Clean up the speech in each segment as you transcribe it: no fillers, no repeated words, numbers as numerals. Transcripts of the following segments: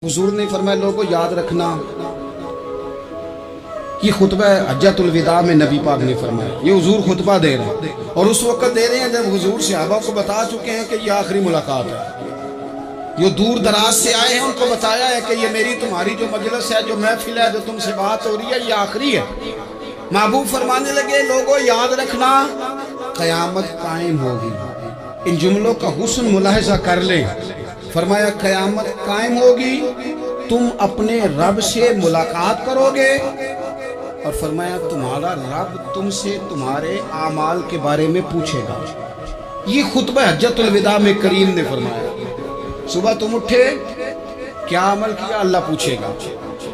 حضور نے فرمایا لوگوں یاد رکھنا، یہ خطبہ حجۃ الوداع میں نبی پاک نے فرمایا، یہ حضور خطبہ دے رہے ہیں اور اس وقت دے رہے ہیں جب حضور صحابہ کو بتا چکے ہیں کہ یہ آخری ملاقات ہے۔ جو دور دراز سے آئے ہیں ان کو بتایا ہے کہ یہ میری تمہاری جو مجلس ہے، جو محفل ہے، جو تم سے بات ہو رہی ہے، یہ آخری ہے۔ محبوب فرمانے لگے لوگوں یاد رکھنا قیامت قائم ہوگی۔ ان جملوں کا حسن ملاحظہ کر لیں۔ فرمایا قیامت قائم ہوگی، تم اپنے رب سے ملاقات کرو گے، اور فرمایا تمہارا رب تم سے تمہارے اعمال کے بارے میں پوچھے گا۔ یہ خطبہ حجۃ الوداع میں کریم نے فرمایا۔ صبح تم اٹھے، کیا عمل کیا، اللہ پوچھے گا۔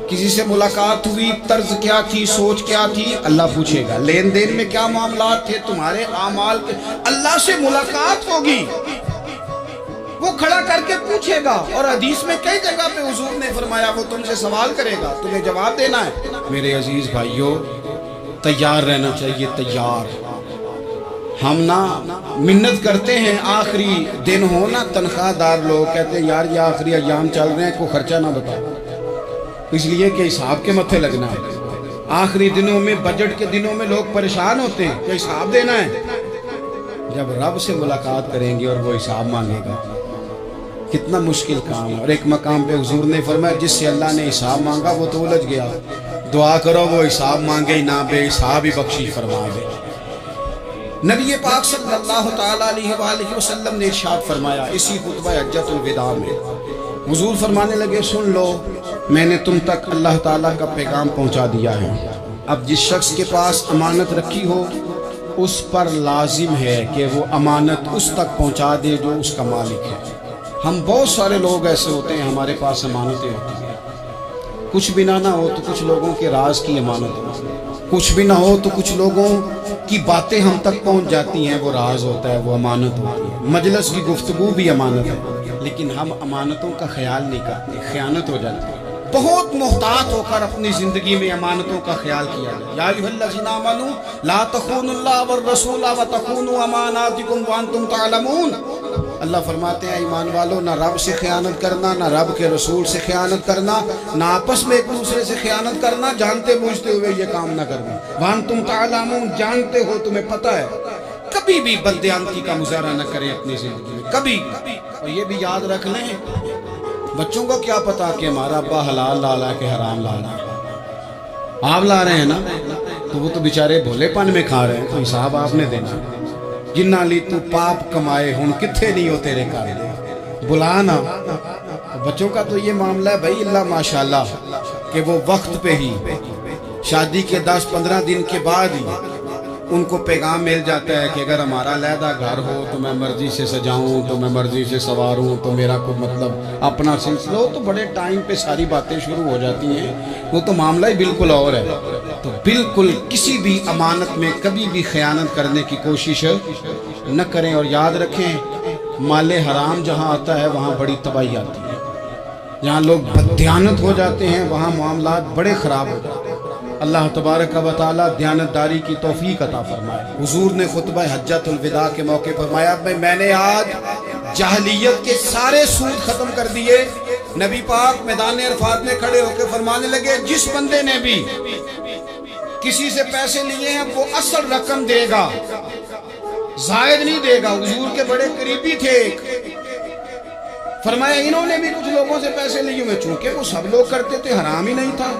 کسی سے ملاقات ہوئی، طرز کیا تھی، سوچ کیا تھی، اللہ پوچھے گا۔ لین دین میں کیا معاملات تھے، تمہارے اعمال کے، اللہ سے ملاقات ہوگی، وہ کھڑا کر کے پوچھے گا۔ اور حدیث میں کئی جگہ پہ حضور نے فرمایا وہ تم سے سوال کرے گا، تمہیں جواب دینا ہے۔ میرے عزیز بھائیوں، تیار رہنا چاہیے، تیار۔ ہم نا منت کرتے ہیں آخری دن ہو نا، تنخواہ دار لوگ کہتے ہیں یار یہ آخری ایام چل رہے ہیں، کوئی خرچہ نہ بتاؤ، اس لیے کہ حساب کے متھے لگنا ہے۔ آخری دنوں میں، بجٹ کے دنوں میں لوگ پریشان ہوتے ہیں کہ حساب دینا ہے۔ جب رب سے ملاقات کریں گے اور وہ حساب مانگے گا، کتنا مشکل کام ہے۔ اور ایک مقام پہ حضور نے فرمایا جس سے اللہ نے حساب مانگا وہ تو الجھ گیا، دعا کرو وہ حساب مانگے ہی نہ، بے حساب ہی بخشش فرما دے۔ نبی پاک صلی اللہ تعالیٰ علیہ وآلہ وسلم نے ارشاد فرمایا اسی خطبہ حجۃ الوداع میں، حضور فرمانے لگے سن لو، میں نے تم تک اللہ تعالیٰ کا پیغام پہنچا دیا ہے۔ اب جس شخص کے پاس امانت رکھی ہو اس پر لازم ہے کہ وہ امانت اس تک پہنچا دے جو اس کا مالک ہے۔ ہم بہت سارے لوگ ایسے ہوتے ہیں ہمارے پاس امانتیں ہوتی ہیں، کچھ بھی نہ ہو تو کچھ لوگوں کے راز کی امانت ہوتی ہے، کچھ بھی نہ ہو تو کچھ لوگوں کی باتیں ہم تک پہنچ جاتی ہیں، وہ راز ہوتا ہے، وہ امانت ہوتی ہے۔ مجلس کی گفتگو بھی امانت ہے، لیکن ہم امانتوں کا خیال نہیں کرتے، خیانت ہو جاتی ہے۔ بہت محتاط ہو کر اپنی زندگی میں امانتوں کا خیال کیا جائے۔ یا ایھا الذین آمنوا لا تخونوا اللہ والرسول وتخونوا اماناتکم وانتم تعلمون۔ اللہ فرماتے ہیں ایمان والو، نہ رب سے خیانت کرنا، نہ رب کے رسول سے خیانت کرنا، نہ آپس میں ایک دوسرے سے خیانت کرنا، جانتے بوجھتے ہوئے یہ کام نہ کرنا۔ وانتم تعلمون، جانتے ہو، تمہیں پتہ ہے۔ کبھی بھی بددیانتی کا مظاہرہ نہ کریں اپنی زندگی میں، کبھی۔ اور یہ بھی یاد رکھ لیں، بچوں کو کیا پتا کہ ہمارا ابا حلال لا رہا ہے کہ حرام لا رہا ہے۔ آپ لا رہے ہیں نا تو وہ تو بیچارے بھولے پن میں کھا رہے ہیں، تو حساب آپ نے دینا۔ جنہ لی تو پاپ کمائے ہن کتھے نہیں ہو تیرے کار، بلانا۔ بچوں کا تو یہ معاملہ ہے بھائی، اللہ ماشاءاللہ کہ وہ وقت پہ ہی، شادی کے 10-15 دن کے بعد ہی ان کو پیغام مل جاتا ہے کہ اگر ہمارا علیحدہ گھر ہو تو میں مرضی سے سجاؤں، تو میں مرضی سے سواروں، تو میرا کوئی مطلب اپنا سلسلہ ہو، تو بڑے ٹائم پہ ساری باتیں شروع ہو جاتی ہیں۔ وہ تو معاملہ ہی بالکل اور ہے۔ تو بالکل کسی بھی امانت میں کبھی بھی خیانت کرنے کی کوشش نہ کریں، اور یاد رکھیں مال حرام جہاں آتا ہے وہاں بڑی تباہی آتی ہے۔ جہاں لوگ بددیانت ہو جاتے ہیں وہاں معاملات بڑے خراب ہو جاتے ہیں۔ اللہ تبارک و تعالیٰ دیانتداری کی توفیق عطا فرمائے۔ حضور نے خطبہ حجۃ الوداع کے موقع پر فرمایا میں نے آج جاہلیت کے سارے سود ختم کر دیے۔ نبی پاک میدان عرفات میں کھڑے ہو کے فرمانے لگے جس بندے نے بھی کسی سے پیسے لیے ہیں وہ اصل رقم دے گا، زائد نہیں دے گا۔ حضور کے بڑے قریبی تھے ایک، فرمایا انہوں نے بھی کچھ لوگوں سے پیسے لیے ہوئے، چونکہ وہ سب لوگ کرتے تھے، حرام ہی نہیں تھا۔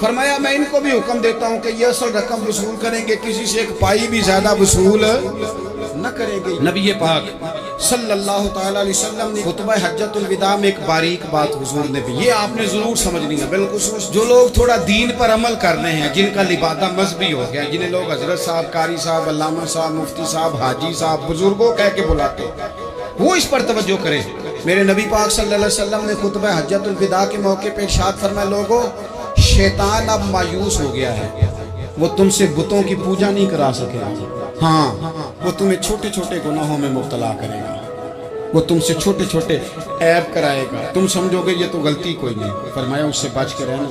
فرمایا میں ان کو بھی حکم دیتا ہوں کہ یہ اصل رقم وصول کریں گے، کسی سے ایک پائی بھی زیادہ وصول نہ کریں گے۔ نبی پاک صلی اللہ تعالیٰ علیہ وسلم نے خطبہ حجۃ الوداع میں ایک باریک بات حضور نے بھی، یہ آپ نے ضرور سمجھنی ہے، بالخصوص جو لوگ تھوڑا دین پر عمل کر رہے ہیں، جن کا لبادہ مذہبی ہو گیا، جنہیں لوگ حضرت صاحب، قاری صاحب، علامہ صاحب، مفتی صاحب، حاجی صاحب، بزرگوں کہہ کے بلاتے، وہ اس پر توجہ کریں۔ میرے نبی پاک صلی اللہ علیہ وسلم نے خطبہ حجۃ الوداع کے موقع پہ ارشاد فرمایا لوگوں شیطان اب مایوس ہو گیا ہے، وہ تم سے بتوں کی پوجا نہیں کرا سکے گا، ہاں وہ تمہیں چھوٹے چھوٹے گناہوں میں مبتلا کرے گا، وہ تم سے چھوٹے چھوٹے عیب کرائے گا، تم سمجھو گے یہ تو غلطی کوئی نہیں۔ فرمایا اس سے بچ کے رہنا۔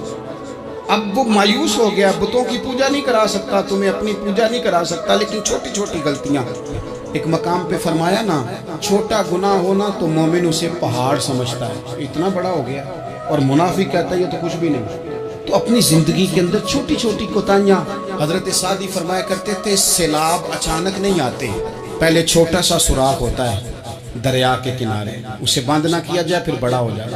اب وہ مایوس ہو گیا، بتوں کی پوجا نہیں کرا سکتا، تمہیں اپنی پوجا نہیں کرا سکتا، لیکن چھوٹی چھوٹی غلطیاں۔ ایک مقام پہ فرمایا نا چھوٹا گناہ ہونا تو مومن اسے پہاڑ سمجھتا ہے، اتنا بڑا ہو گیا اور منافق کہتا ہے یہ تو کچھ بھی نہیں. تو اپنی زندگی کے اندر چھوٹی چھوٹی کوتاہیاں. حضرت سعدی فرمایا کرتے تھے سیلاب اچانک نہیں آتے, پہلے چھوٹا سا سوراخ ہوتا ہے دریا کے کنارے, اسے بند نہ کیا جائے پھر بڑا ہو جائے.